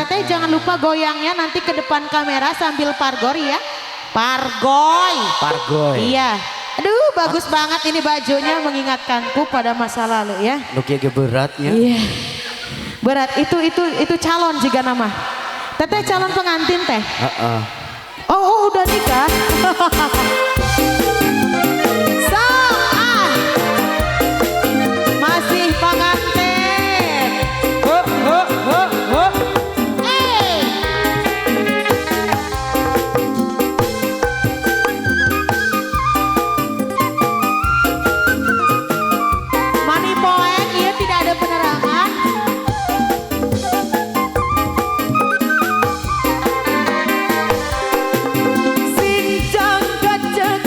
Teteh jangan lupa goyangnya nanti ke depan kamera sambil pargor ya. Pargoy. Pargoy. Iya. Aduh bagus banget ini bajunya mengingatkanku pada masa lalu ya. Nuki beratnya. Iya. Berat itu calon juga nama. Teteh calon pengantin teh. Oh udah nikah. Masih pengantin. Money point, iya tidak ada penerangan. Sinjang gajeng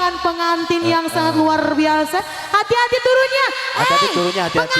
rombongan pengantin yang sangat luar biasa. Hati-hati turunnya. Hati-hati turunnya, hati-hati.